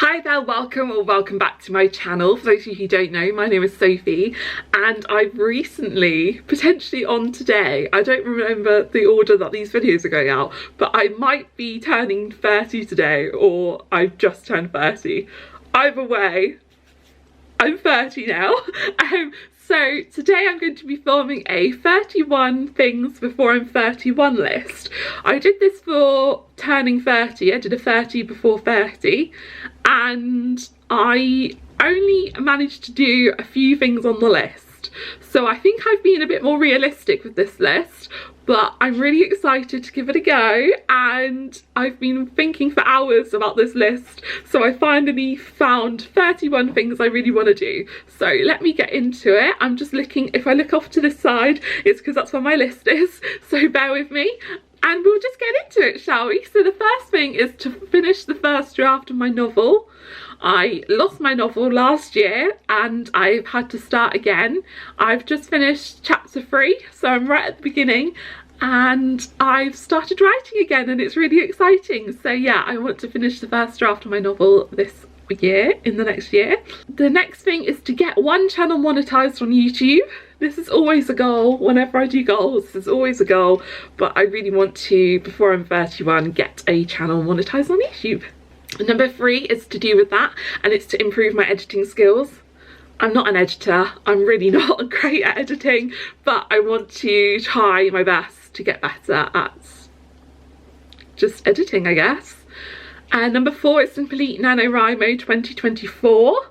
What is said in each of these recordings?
Hi there, welcome or welcome back to my channel. For those of you who don't know, my name is Sophie and I've recently, potentially on today, I don't remember the order that these videos are going out, but I might be turning 30 today or I've just turned 30. Either way, I'm 30 now. So today I'm going to be filming a 31 things before I'm 31 list. I did this for turning 30, I did a 30 before 30, and I only managed to do a few things on the list. So I think I've been a bit more realistic with this list, but I'm really excited to give it a go, and I've been thinking for hours about this list, so I finally found 31 things I really want to do. So let me get into it. I'm just looking, if I look off to this side, it's because that's where my list is, so bear with me. And we'll just get into it, shall we? So the first thing is to finish the first draft of my novel. I lost my novel last year and I've had to start again. I've just finished chapter 3, so I'm right at the beginning, and I've started writing again and it's really exciting. So yeah, I want to finish the first draft of my novel this year, in the next year. The next thing is to get one channel monetized on YouTube. This is always a goal. Whenever I do goals, this is always a goal, but I really want to, before I'm 31, get a channel monetized on YouTube. Number 3 is to do with that, and it's to improve my editing skills. I'm not an editor, I'm really not great at editing, but I want to try my best to get better at just editing, I guess. And number 4 is to complete NaNoWriMo 2024.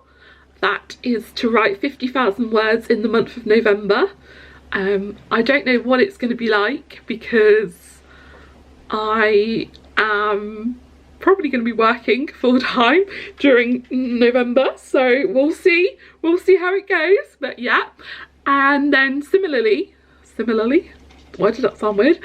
That is to write 50,000 words in the month of November. I don't know what it's going to be like because I am probably going to be working full time during November, so we'll see how it goes. But yeah, and then similarly, why did that sound weird?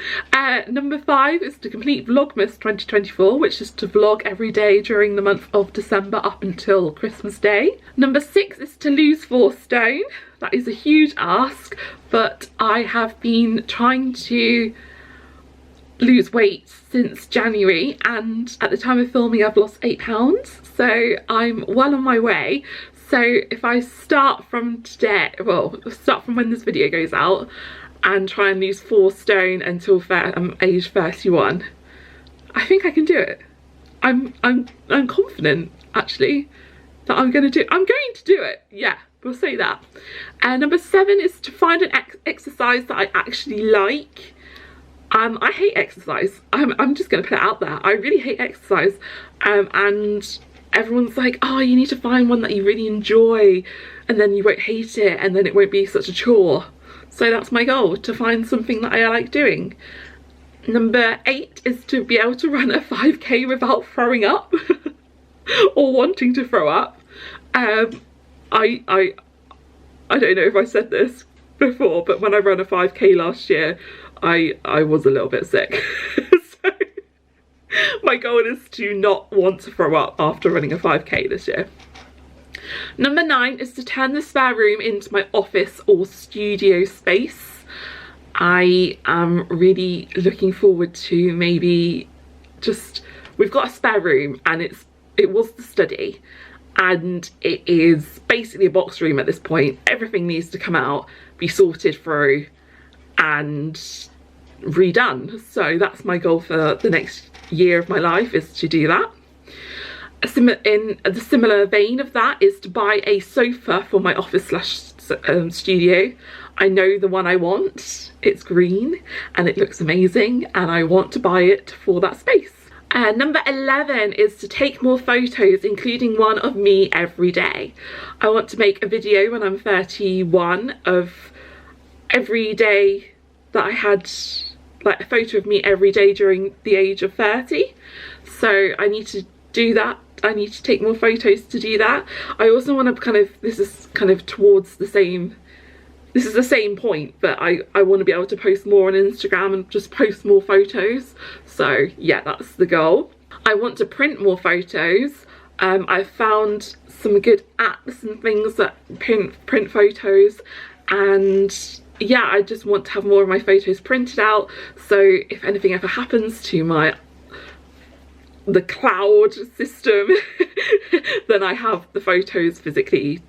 Number 5 is to complete Vlogmas 2024, which is to vlog every day during the month of December up until Christmas Day. Number 6 is to lose 4 stone. That is a huge ask, but I have been trying to lose weight since January, and at the time of filming I've lost 8 pounds, so I'm well on my way. So if I start from today, well, start from when this video goes out, and try and lose 4 stone until I'm age 31, I think I can do it. I'm confident actually that I'm going to do it. Yeah, we'll say that. Number 7 is to find an exercise that I actually like. I hate exercise. I'm just going to put it out there. I really hate exercise, and everyone's like, oh, you need to find one that you really enjoy and then you won't hate it and then it won't be such a chore. So that's my goal, to find something that I like doing. Number 8 is to be able to run a 5k without throwing up or wanting to throw up. I don't know if I said this before, but when I ran a 5k last year, I was a little bit sick. So my goal is to not want to throw up after running a 5k this year. Number 9 is to turn the spare room into my office or studio space. I am really looking forward to maybe just, we've got a spare room and it was the study and it is basically a box room at this point. Everything needs to come out, be sorted through and redone. So that's my goal for the next year of my life, is to do that. In the similar vein of that is to buy a sofa for my office / studio. I know the one I want. It's green and it looks amazing and I want to buy it for that space. Number 11 is to take more photos, including one of me every day. I want to make a video when I'm 31 of every day that I had, like a photo of me every day during the age of 30. So I need to do that. I need to take more photos to do that. I also want to this is the same point, but I want to be able to post more on Instagram and just post more photos. So yeah, that's the goal. I want to print more photos. I've found some good apps and things that print photos, and yeah, I just want to have more of my photos printed out, so if anything ever happens to the cloud system then I have the photos physically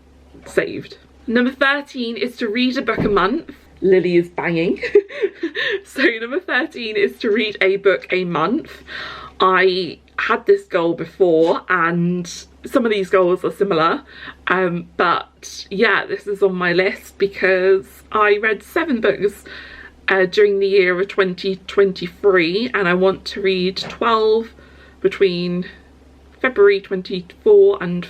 saved. Number 13 is to read a book a month. Lily is banging. So number 13 is to read a book a month. I had this goal before and some of these goals are similar, but yeah, this is on my list because I read 7 books during the year of 2023, and I want to read 12 between February 24 and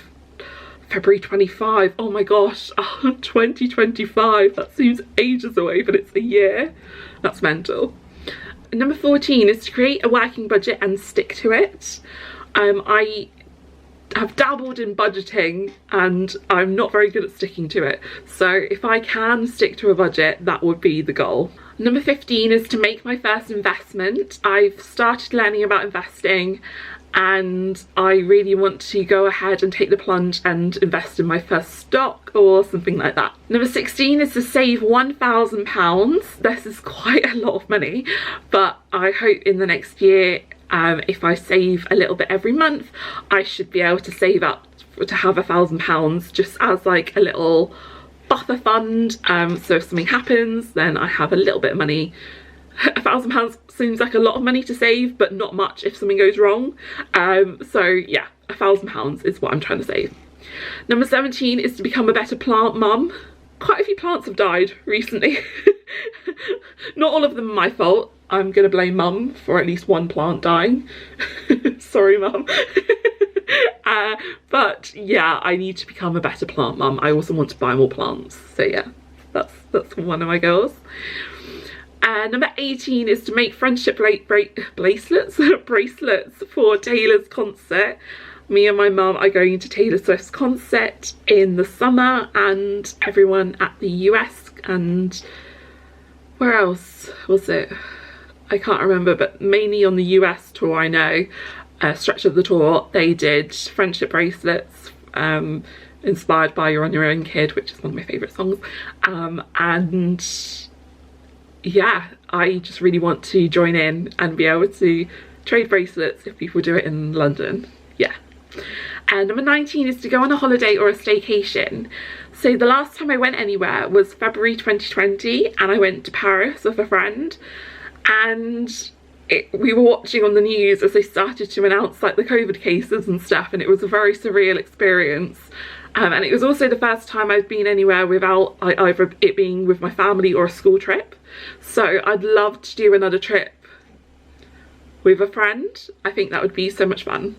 February 25. Oh my gosh, 2025, that seems ages away, but it's a year. That's mental. Number 14 is to create a working budget and stick to it. I have dabbled in budgeting and I'm not very good at sticking to it. So if I can stick to a budget, that would be the goal. Number 15 is to make my first investment. I've started learning about investing and I really want to go ahead and take the plunge and invest in my first stock or something like that. Number 16 is to save £1,000. This is quite a lot of money, but I hope in the next year, if I save a little bit every month, I should be able to save up to have £1,000 just as like a little buffer fund. So if something happens, then I have a little bit of money. £1,000 seems like a lot of money to save, but not much if something goes wrong. So yeah, £1,000 is what I'm trying to save. Number 17 is to become a better plant mum. Quite a few plants have died recently. Not all of them are my fault. I'm gonna blame mum for at least one plant dying. Sorry mum. But yeah, I need to become a better plant mum. I also want to buy more plants. So yeah, that's one of my goals. Number 18 is to make friendship bracelets for Taylor's concert. Me and my mum are going to Taylor Swift's concert in the summer, and everyone at the US and where else was it? I can't remember, but mainly on the US tour I know, stretch of the tour, they did friendship bracelets inspired by You're On Your Own Kid, which is one of my favourite songs. And yeah, I just really want to join in and be able to trade bracelets if people do it in London. Yeah. And number 19 is to go on a holiday or a staycation. So the last time I went anywhere was February 2020, and I went to Paris with a friend, and we were watching on the news as they started to announce like the COVID cases and stuff, and it was a very surreal experience. And it was also the first time I've been anywhere without either it being with my family or a school trip. So I'd love to do another trip with a friend. I think that would be so much fun.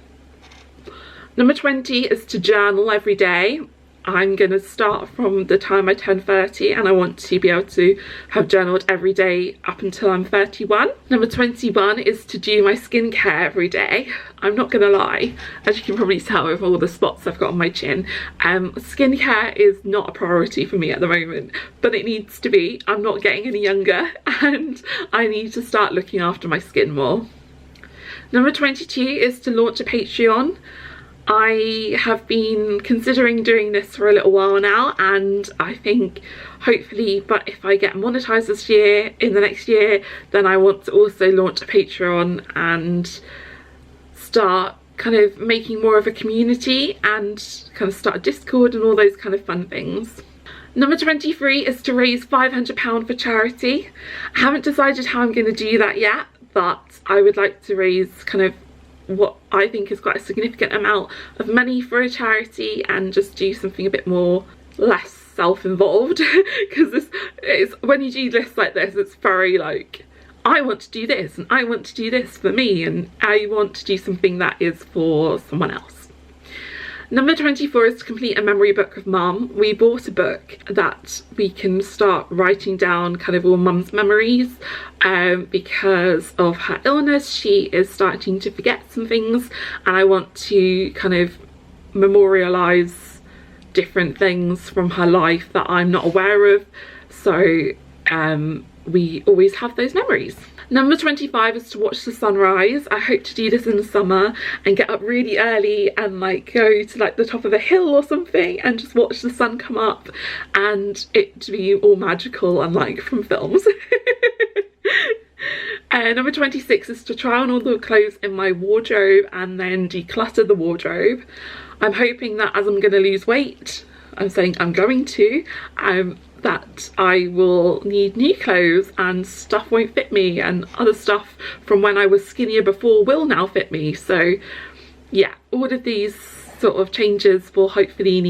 Number 20 is to journal every day. I'm gonna start from the time I turn 30, and I want to be able to have journaled every day up until I'm 31. Number 21 is to do my skincare every day. I'm not gonna lie, as you can probably tell with all the spots I've got on my chin, skincare is not a priority for me at the moment, but it needs to be. I'm not getting any younger and I need to start looking after my skin more. Number 22 is to launch a Patreon. I have been considering doing this for a little while now, and I think hopefully, but if I get monetized this year, in the next year, then I want to also launch a Patreon and start kind of making more of a community and kind of start a Discord and all those kind of fun things. Number 23 is to raise £500 for charity. I haven't decided how I'm going to do that yet, but I would like to raise kind of what I think is quite a significant amount of money for a charity and just do something a bit more less self-involved, because this is, when you do lists like this, it's very like, I want to do this and I want to do this for me, and I want to do something that is for someone else. Number 24 is to complete a memory book of Mum. We bought a book that we can start writing down kind of all Mum's memories. Because of her illness, she is starting to forget some things, and I want to kind of memorialise different things from her life that I'm not aware of. So we always have those memories. Number 25 is to watch the sunrise. I hope to do this in the summer and get up really early and like go to like the top of a hill or something and just watch the sun come up and it to be all magical and like from films. Number 26 is to try on all the clothes in my wardrobe and then declutter the wardrobe. I'm hoping that as I'm going to lose weight, I'm saying I'm going to, that I will need new clothes and stuff won't fit me, and other stuff from when I was skinnier before will now fit me. So yeah, all of these sort of changes will hopefully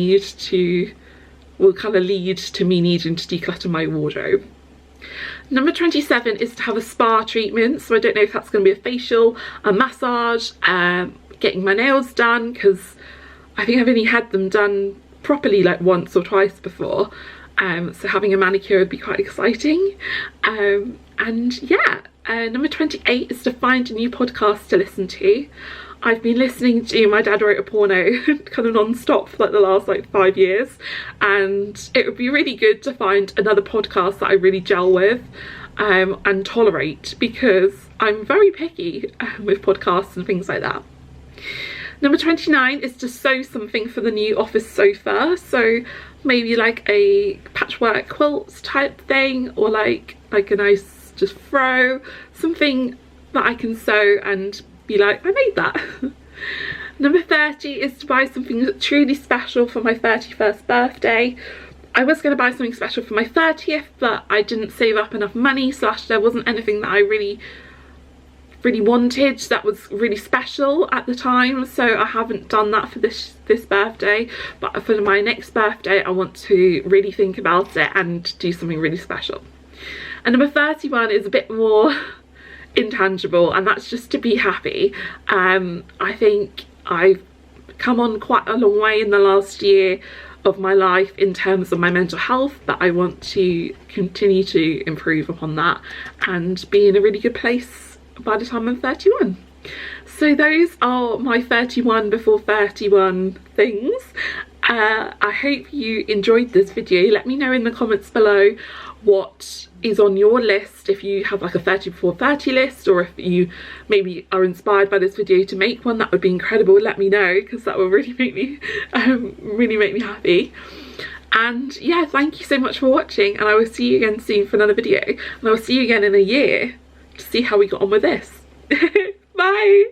will kind of lead to me needing to declutter my wardrobe. Number 27 is to have a spa treatment. So I don't know if that's going to be a facial, a massage, getting my nails done, because I think I've only had them done properly like once or twice before. So having a manicure would be quite exciting. And yeah, number 28 is to find a new podcast to listen to. I've been listening to My Dad Wrote a Porno kind of non-stop for like the last like 5 years, and it would be really good to find another podcast that I really gel with and tolerate, because I'm very picky with podcasts and things like that. Number 29 is to sew something for the new office sofa. So maybe like a patchwork quilt type thing, or like a nice just throw, something that I can sew and be like, I made that. Number 30 is to buy something truly special for my 31st birthday. I was going to buy something special for my 30th, but I didn't save up enough money, so there wasn't anything that I really wanted that was really special at the time, so I haven't done that for this birthday. But for my next birthday I want to really think about it and do something really special. And number 31 is a bit more intangible, and that's just to be happy. I think I've come on quite a long way in the last year of my life in terms of my mental health, but I want to continue to improve upon that and be in a really good place by the time I'm 31. So those are my 31 before 31 things. I hope you enjoyed this video. Let me know in the comments below what is on your list, if you have like a 30 before 30 list, or if you maybe are inspired by this video to make one. That would be incredible. Let me know, because that will really make me happy. And yeah, thank you so much for watching, and I will see you again soon for another video, and I will see you again in a year to see how we got on with this. Bye.